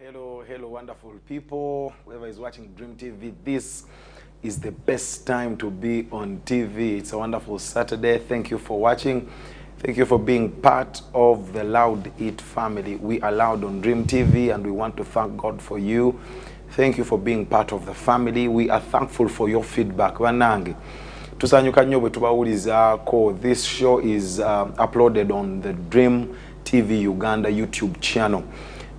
Hello, wonderful people. Whoever is watching DreamTV, this is the best time to be on TV. It's a wonderful Saturday. Thank you for watching. Thank you for being part of the Loud It family. We are Loud on DreamTV, and we want to thank God for you. Thank you for being part of the family. We are thankful for your feedback. Wanange. Tusanyuka nnyo bwe tubawulizaako. This show is uploaded on the DreamTV Uganda YouTube channel.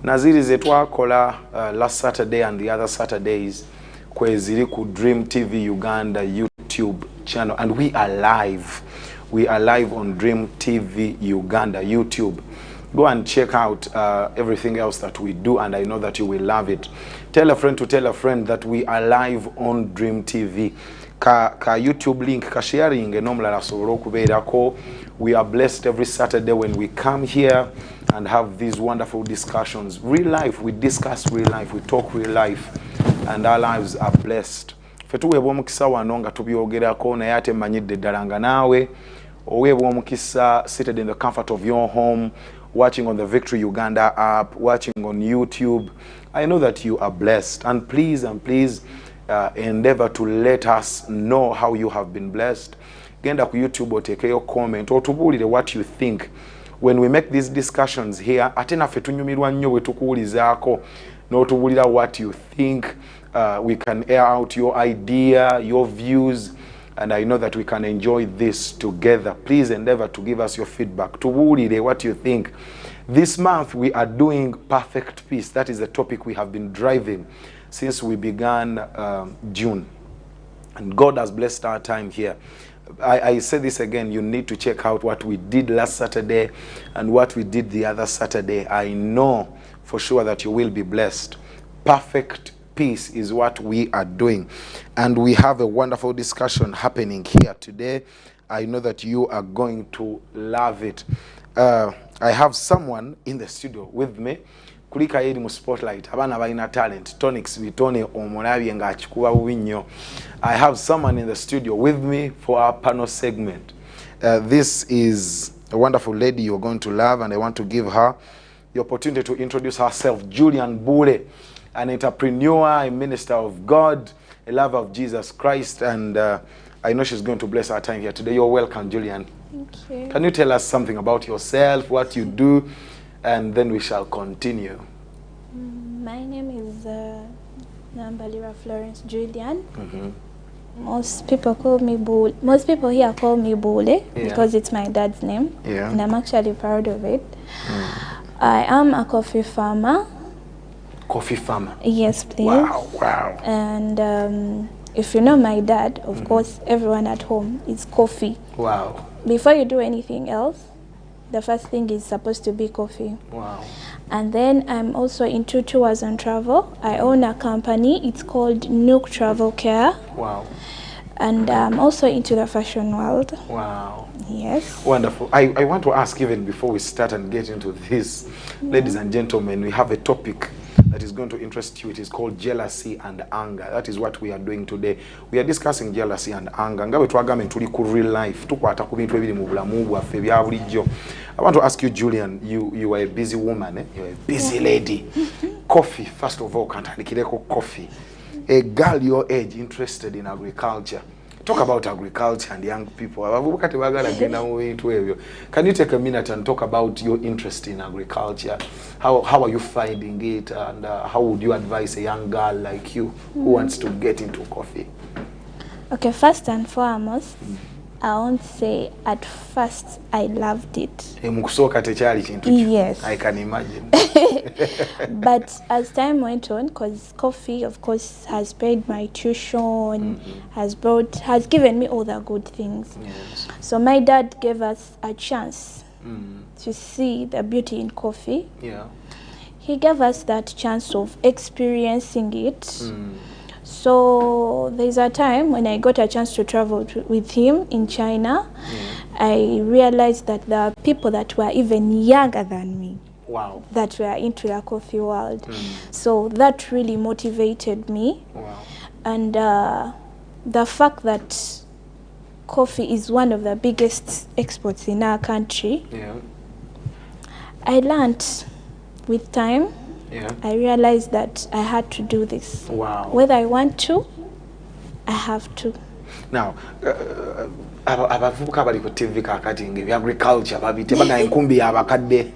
Naziri ze twakola last Saturday and the other Saturdays kweziri ku DreamTV Uganda YouTube channel, and we are live. We are live on DreamTV Uganda YouTube. Go and check out everything else that we do, and I know that you will love it. Tell a friend to tell a friend that we are live on DreamTV. Ka YouTube link ka sharing enomulala sobolo okubeerako. We are blessed every Saturday when we come here and have these wonderful discussions. Real life, we discuss real life, we talk real life, and our lives are blessed. Fetuweebwa omukisa wano nga tubyogerako naye ate mmanyidde ddala nga naawe oweebwa omukisa seated in the comfort of your home, watching on the Victory Uganda app, watching on YouTube. I know that you are blessed, and please endeavor to let us know how you have been blessed. Genda ku YouTube otekeyo comment otubuulire what you think. When we make these discussions here, ate naffe tunyumirwa nnyo bwe tukuwulizaako n'otubuulira what you think. We can air out your idea, your views, and I know that we can enjoy this together. Please endeavor to give us your feedback. Tubuulire what you think. This month we are doing perfect peace. That is the topic we have been driving since we began June. And God has blessed our time here. I say this again, you need to check out what we did last Saturday and what we did the other Saturday. I know for sure that you will be blessed. Perfect peace is what we are doing. And we have a wonderful discussion happening here today. I know that you are going to love it. I have someone in the studio with me. Kulika yeri mu spotlight abana balina talent tonics bitone omulabye nga akikuba bubi nnyo. I have someone in the studio with me for our panel segment. This is a wonderful lady you're going to love, and I want to give her the opportunity to introduce herself. Julian Bule, an entrepreneur, a minister of God, a lover of Jesus Christ, and I know she's going to bless our time here today. You're welcome, Julian. Thank you. Can you tell us something about yourself, what you do, and then we shall continue? My name is Nambalirwa Florence Julian. Most people call me Bule. Most people here call me Bule because it's my dad's name, and I'm actually proud of it. I am a coffee farmer. Coffee farmer? Yes, please. Wow. And if you know my dad, of course, everyone at home is coffee. Wow. Before you do anything else, the first thing is supposed to be coffee. Wow. And then I'm also into tours and travel. I own a company. It's called Nook Travel Care. Wow. And I'm also into the fashion world. Wow. Yes. Wonderful. I want to ask, even before we start and get into this, ladies and gentlemen, we have a topic that is going to interest you. It is called jealousy and anger. That is what we are doing today. We are discussing jealousy and anger. Ngawe twagamba tuli ku real life. Tukwata ku bintu ebiri mu bulamu bwaffe bya bulijjo. I want to ask you, Julian, you are a busy woman, eh? You're a busy lady. Coffee, first of all, kantandikireko coffee. A girl your age interested in agriculture. Talk about agriculture and young people. Can you take a minute and talk about your interest in agriculture? How are you finding it, and how would you advise a young girl like you who wants to get into coffee? Okay, first and foremost, I won't say at first I loved it. Yes. I can imagine. But as time went on, because coffee, of course, has paid my tuition, has given me all the good things. Yes. So my dad gave us a chance to see the beauty in coffee. Yeah. He gave us that chance of experiencing it. So there's a time when I got a chance to travel with him in China. I realized that there are people that were even younger than me. Wow. That were into the coffee world. So that really motivated me. Wow. And the fact that coffee is one of the biggest exports in our country, I learned with time I realized that I had to do this. Wow. Whether I want to, I have to. Now, abavubuka bali ku TV kakati ng'ebya agriculture babite baga enkumbi y'abakadde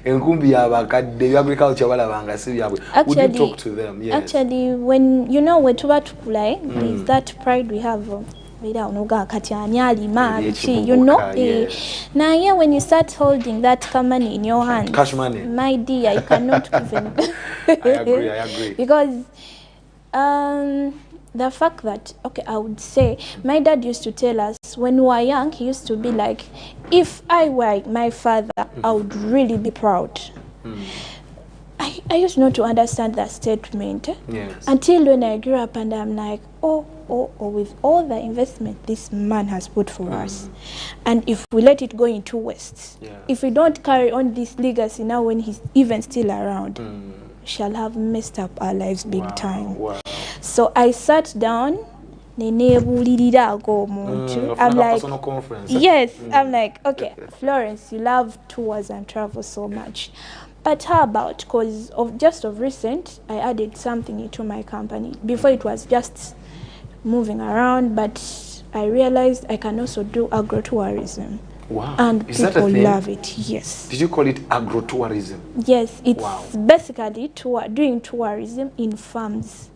enkumbi y'abakadde ebya agriculture balabanga si byabwe. Would you talk to them? Yes. Actually, when you know wetuba tukula, there's that pride we have. You know, now here when you start holding that money in your hands, cash money, my dear, you cannot even. I agree. Because the fact that, okay, I would say, my dad used to tell us when we were young, he used to be like, if I were my father, I would really be proud. I used not to understand that statement until when I grew up and I'm like, with all the investment this man has put for us, and if we let it go into waste, if we don't carry on this legacy now when he's even still around, shall have messed up our lives big time. Wow. So I sat down. I'm like, yes, I'm like, okay, Florence, you love tours and travel so much. But how about, because of recent, I added something into my company. Before it was just moving around, but I realized I can also do agro-tourism. Wow. And people love it, yes. Did you call it agro-tourism? Yes, it's basically doing tourism in farms.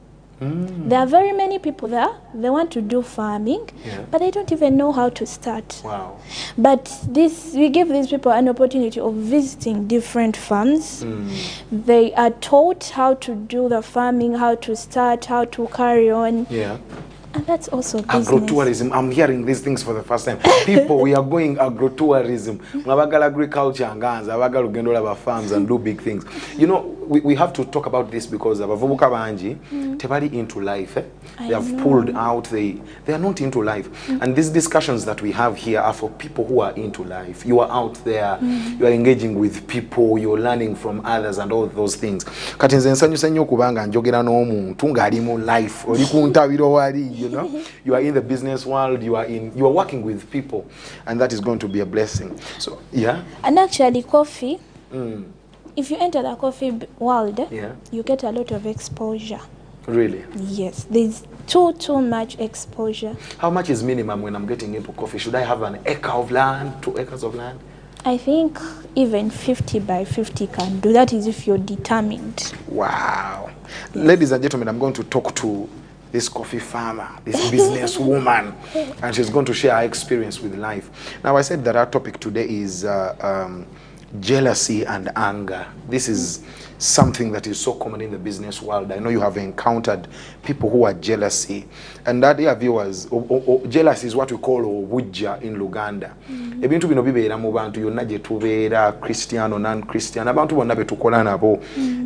There are very many people there. They want to do farming, but they don't even know how to start. Wow. But we give these people an opportunity of visiting different farms. They are taught how to do the farming, how to start, how to carry on. Yeah. And that's also business. Agro-tourism. I'm hearing these things for the first time. People, we are going agro-tourism. Mwabagal agriculture and guns, abagal ugendo laba farms and do big things. You know, we have to talk about this because abavubuka banji tebali into life. They have pulled out. They are not into life. And these discussions that we have here are for people who are into life. You are out there. You are engaging with people. You're learning from others and all those things. Kati nze nsanyusa nnyo kubanga njogera n'omuntu ng'ali mu life. Oli ku ntabiro wali. You know, you are in the business world, you are working with people, and that is going to be a blessing. So and actually coffee, if you enter the coffee world, you get a lot of exposure. Really? Yes, there's too much exposure. How much is minimum when I'm getting into coffee? Should I have an acre of land, 2 acres of land? I think even 50 by 50 can do that, is if you're determined. Wow. Ladies and gentlemen, I'm going to talk to this coffee farmer, this business woman, and she's going to share her experience with life. Now, I said that our topic today is jealousy and anger. This is something that is so common in the business world. I know you have encountered people who are jealousy. And that, dear viewers, jealousy is what we call obuja in Uganda. Ebintu bino bibeera mu bantu yonna gye tubeera, Christian or non-Christian. Abantu bonna be tukola nabo.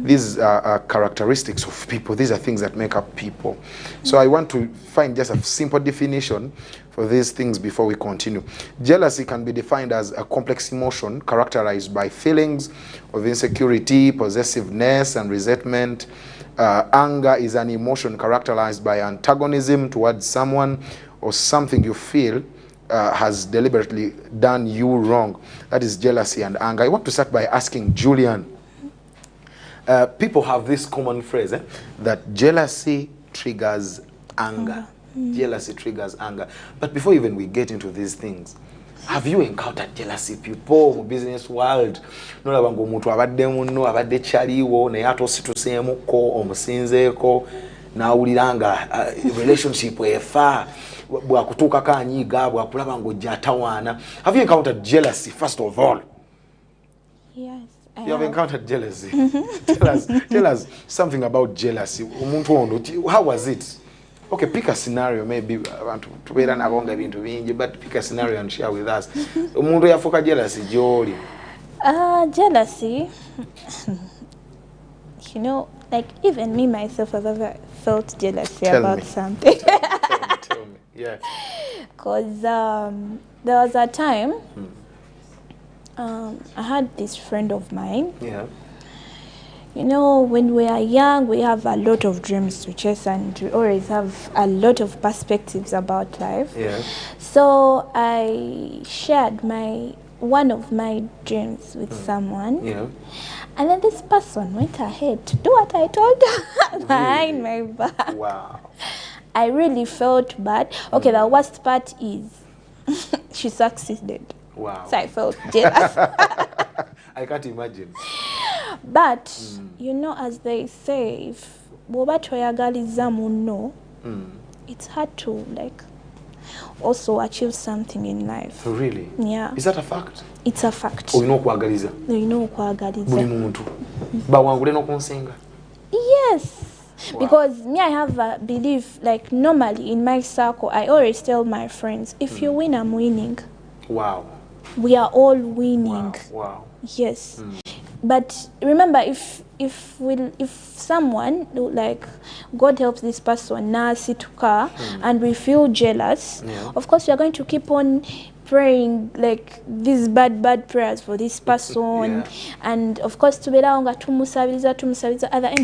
These are characteristics of people. These are things that make up people. So I want to find just a simple definition for these things before we continue. Jealousy can be defined as a complex emotion characterized by feelings of insecurity, possessiveness, and resentment. Anger is an emotion characterized by antagonism towards someone or something you feel has deliberately done you wrong. That is jealousy and anger. I want to start by asking Julian. People have this common phrase that jealousy triggers anger. Jealousy triggers anger. But before even we get into these things, have you encountered jealousy people in the business world? No labango omuntu abadde munno abadde chaliwo naye atosituseemuko omusinzeeko nawuliranga relationship efa bwakutuukako anyiiga bwakulaba ng'ojja atawaana. Have you encountered jealousy first of all? Yes. You have encountered jealousy. Tell us something about jealousy. How was it? Okay, pick a scenario, maybe to but pick a scenario and share with us. Jealousy, Julian. Jealousy. You know, like even me myself, I've ever felt jealousy about something. Tell me. Yeah. Because there was a time I had this friend of mine. Yeah. You know, when we are young, we have a lot of dreams to chase and we always have a lot of perspectives about life. Yeah. So I shared my one of my dreams with someone. Yeah. And then this person went ahead to do what I told her behind my back. Wow. I really felt bad. Okay, the worst part is she succeeded. Wow. So I felt jealous. I can't imagine. But, you know, as they say, if it's hard to, like, also achieve something in life. Really? Yeah. Is that a fact? It's a fact. You know kwagaliza? You know kwagaliza. Buli muntu. Bawangule no kunsenga. Yes. Wow. Because me, I have a belief, like, normally in my circle, I always tell my friends, if you win, I'm winning. Wow. We are all winning. Wow. Yes. But remember, if someone, like, God helps this person now sit to car and we feel jealous, of course we are going to keep on praying like these bad prayers for this person, and of course at the end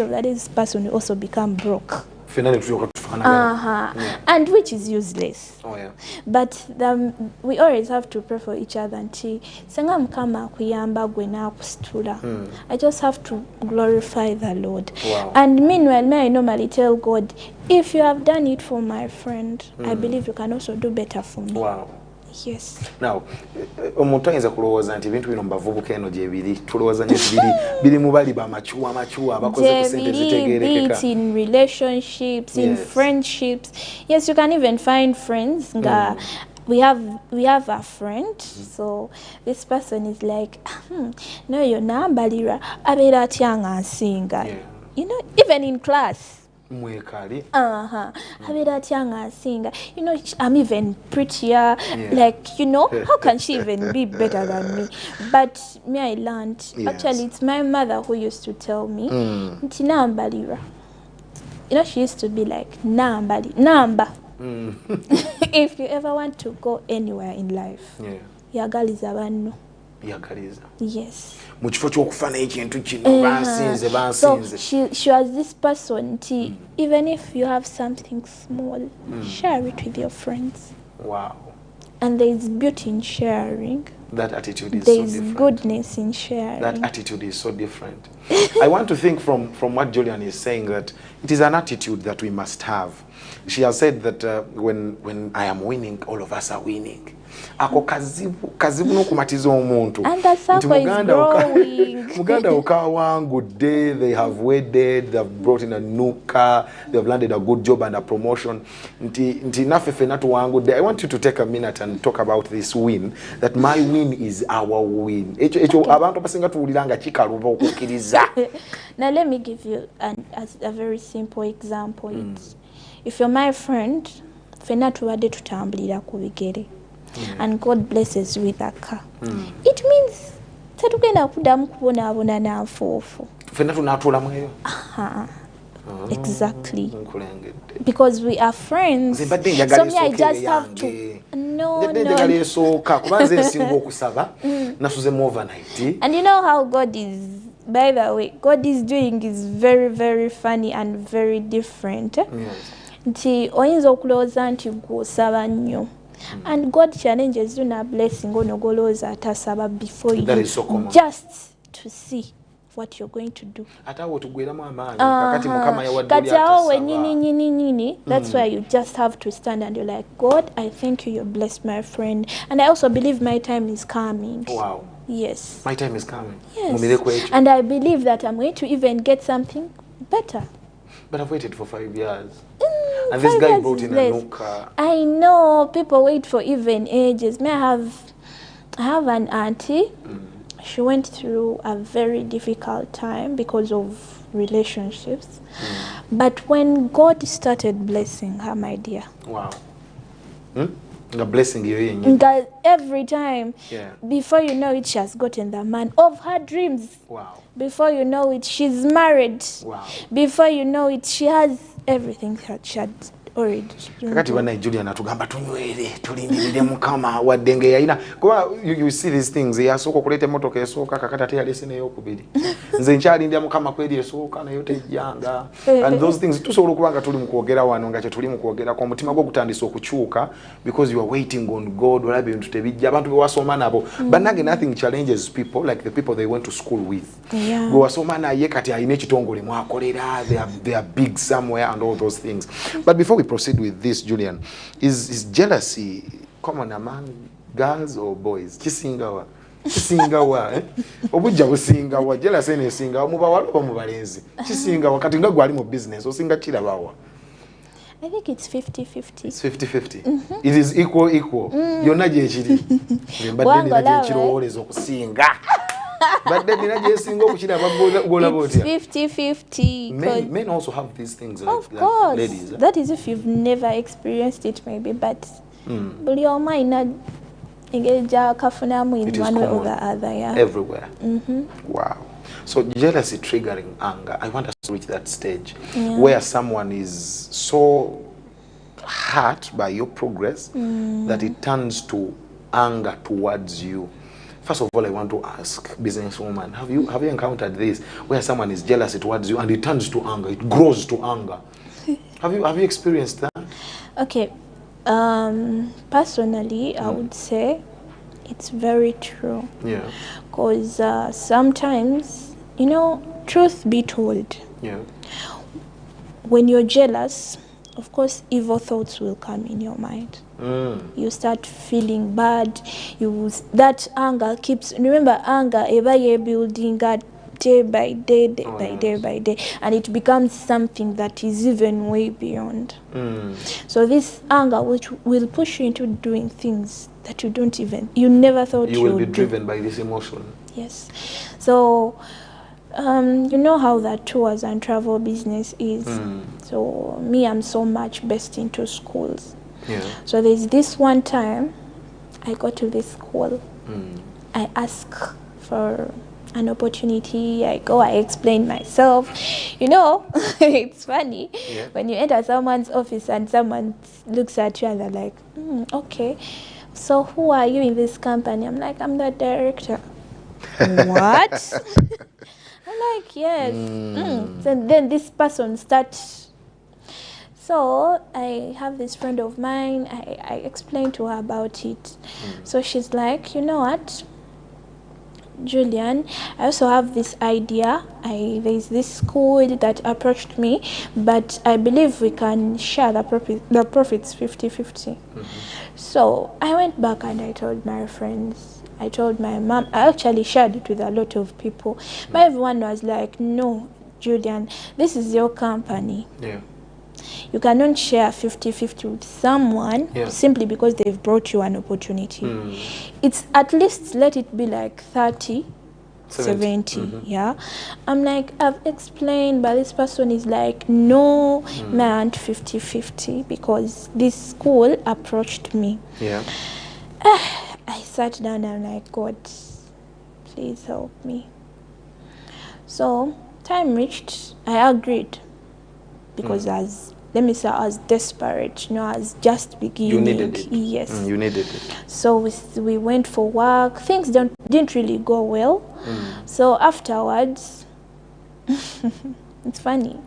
of the day this person will also become broke. And which is useless. But we always have to pray for each other. I just have to glorify the Lord. And meanwhile, I normally tell God, if you have done it for my friend, I believe you can also do better for me. Yes. Now, omuntu ayinza kulowooza nti ebintu bino mbavubuka eno gye biri tulowooza nti biri mu bali bamachuwa abakoze ku sente zitegeerekeka. It's in relationships, in friendships. Yes, you can even find friends. We have a friend, so this person is like, no, you're Nambalirwa, abera atyanga nsinga. You know, even in class. You know, I'm even prettier. Like, you know, how can she even be better than me? But me, I learned. Actually, it's my mother who used to tell me, Nambalirwa. You know, she used to be like, Namba. If you ever want to go anywhere in life, yagaliza banno. Yes. So she was this person, even if you have something small, share it with your friends. Wow. And there is beauty in sharing. That attitude is there so is different. Goodness in sharing. That attitude is so different. I want to think from what Julian is saying that it is an attitude that we must have. She has said that when I am winning, all of us are winning. Ako kazibu no kumatiza omuntu. And the circle is growing. Muganda ukawangu day, they have wedded, they have brought in a new car, they have landed a good job and a promotion. Nti nafefe natu wangu day. I want you to take a minute and talk about this win. That my win is our win. Abantu basinga tuwuliranga kikaluba okukiriza. Now let me give you a very simple example. If you're my friend, fena tuwade tutambulira ku bigere. And God blesses you with a car. It means tetugenda kudamu kubonabona na nfoofu. Fena tunatula mweyo. Exactly. Because we are friends. So me, I just have to. No. And you know how God is. By the way, God is doing is very, very funny and very different. Nti oyinza okulowooza nti gw'osaba nnyo. And God challenges you na blessing ono golooza atasaba before you so just to see what you're going to do. That's why you just have to stand and you're like, God, I thank you, you blessed my friend. And I also believe my time is coming. Wow. Yes. My time is coming. Yes. And I believe that I'm going to even get something better. But I've waited for 5 years. And this guy brought in a new car. I know people wait for even ages. I have an auntie. She went through a very difficult time because of relationships. But when God started blessing her, my dear. Wow. The blessing you that every time, before you know it, she has gotten the man of her dreams. Wow. Before you know it, she's married. Wow. Before you know it, she has everything that she had already. Kakati bana Julian atugamba tunywere tulindirire mukama wadenge yaina kuba you see these things yasoko kuleta motoka yasoka kakati ate yalese neyo kubiri nze nchalindia mukama kweli yasoka na yote janga and those things tusobola kubanga tuli mukwogera wano ngache tuli mukwogera kwa mutima gwo kutandisa okuchuka because you are waiting on God walabe bintu tebijja abantu bewasoma nabo banage nothing challenges people like the people they went to school with go wasoma na ye kati ayine kitongole mwakolera they are big somewhere and all those things. But before we proceed with this, Julian, is jealousy common among girls or boys? Kisingawa eh? Obujja busingawa jealousy ne singawa mubawalo mubalenzi kisingawa kati nga gwali mu business osinga kirabawa. I think it's 50-50. It's 50-50. It is equal. Yonna gye kiri. Mbadde nina gye kirowoolezo okusinga. But then it's 50-50. Men also have these things of course. Ladies. That is if you've never experienced it maybe, but your mind in one way or the other, yeah. Everywhere. Wow. So jealousy triggering anger. I want us to reach that stage where someone is so hurt by your progress that it turns to anger towards you. First of all, I want to ask, businesswoman, have you encountered this where someone is jealous towards you and it turns to anger, it grows to anger? Have you experienced that? Okay, personally, I would say it's very true. Yeah. Because sometimes, you know, truth be told, when you're jealous, of course, evil thoughts will come in your mind. You start feeling bad. That anger keeps. Remember, anger ever building day by day, day by day, and it becomes something that is even way beyond. So this anger, which will push you into doing things that you never thought you would will be driven by this emotion. Yes. So. You know how that tours and travel business is. So me, I'm so much best into schools. Yeah. So there's this one time I go to this school. I ask for an opportunity. I go, I explain myself. You know, it's funny when you enter someone's office and someone looks at you and they're like, okay, so who are you in this company? I'm like, I'm the director. What? I'm like, yes. And then this person starts. So I have this friend of mine. I explained to her about it. So she's like, you know what, Julian, I also have this idea. There's this school that approached me, but I believe we can share the profits 50-50. So I went back and I told my friends. I told my mom. I actually shared it with a lot of people. But everyone was like, no, Julian, this is your company. Yeah. You cannot share 50-50 with someone simply because they've brought you an opportunity. It's at least let it be like 30-70. Yeah. I'm like, I've explained, but this person is like, no, man, 50-50 because this school approached me. Yeah. I sat down and I'm like, God, please help me. So time reached, I agreed because let me say, I was desperate, you know, I was just beginning. You needed it. Yes. You needed it. So we went for work. Things didn't really go well. So afterwards, it's funny.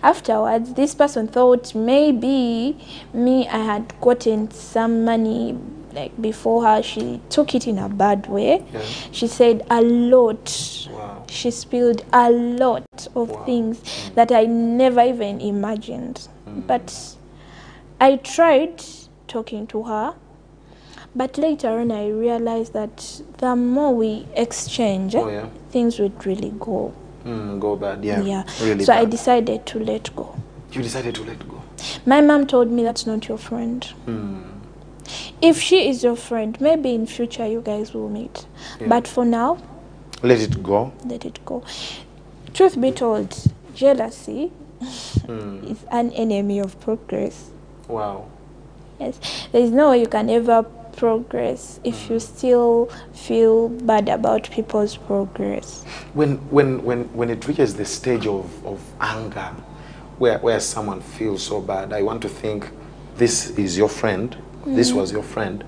Afterwards, this person thought maybe I had gotten some money like before her. She took it in a bad way. She said a lot. Wow. She spilled a lot of things that I never even imagined. But I tried talking to her, but later on I realized that the more we exchange, things would really go bad. Yeah. Really so bad. I decided to let go. You decided to let go? My mom told me that's not your friend. If she is your friend, maybe in future you guys will meet. But for now, let it go. Let it go. Truth be told, jealousy is an enemy of progress. Wow. Yes. There is no way you can ever progress if you still feel bad about people's progress. When it reaches the stage of anger, where someone feels so bad. I want to think this is your friend, this was your friend,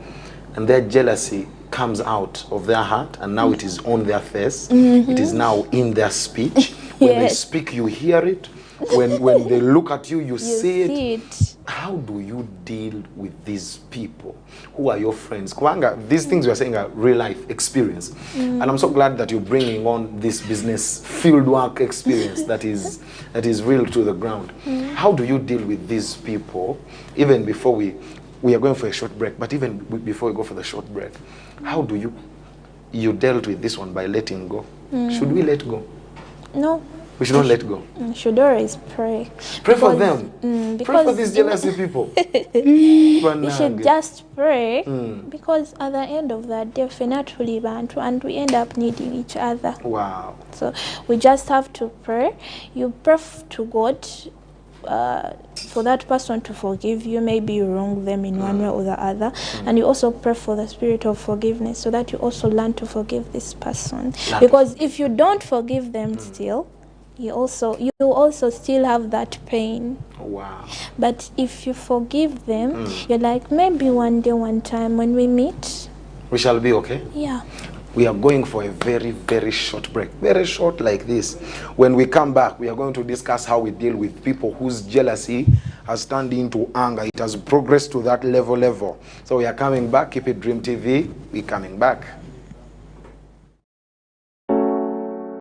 and their jealousy comes out of their heart, and now it is on their face. It is now in their speech. When they speak, you hear it. When they look at you, you see it. How do you deal with these people who are your friends? Kwanga, these things you are saying are real life experience. And I'm so glad that you're bringing on this business field work experience that is real to the ground. How do you deal with these people, even before we are going for a short break, but even before we go for the short break, how do you dealt with this one by letting go? Should we let go? No. We should not let go. You should always pray. Pray for them. Pray for these jealousy people. You should just pray because at the end of that, definitely bantu, and we end up needing each other. Wow. So we just have to pray. You pray to God for that person to forgive you. Maybe you wrong them in one way or the other, and you also pray for the spirit of forgiveness so that you also learn to forgive this person. Because if you don't forgive them still, you also still have that pain. Wow. But if you forgive them, you're like, maybe one day, one time when we meet, we shall be okay. Yeah. We are going for a very, very short break. Very short like this. When we come back, we are going to discuss how we deal with people whose jealousy has turned into anger. It has progressed to that level. So we are coming back. Keep it Dream TV. We're coming back.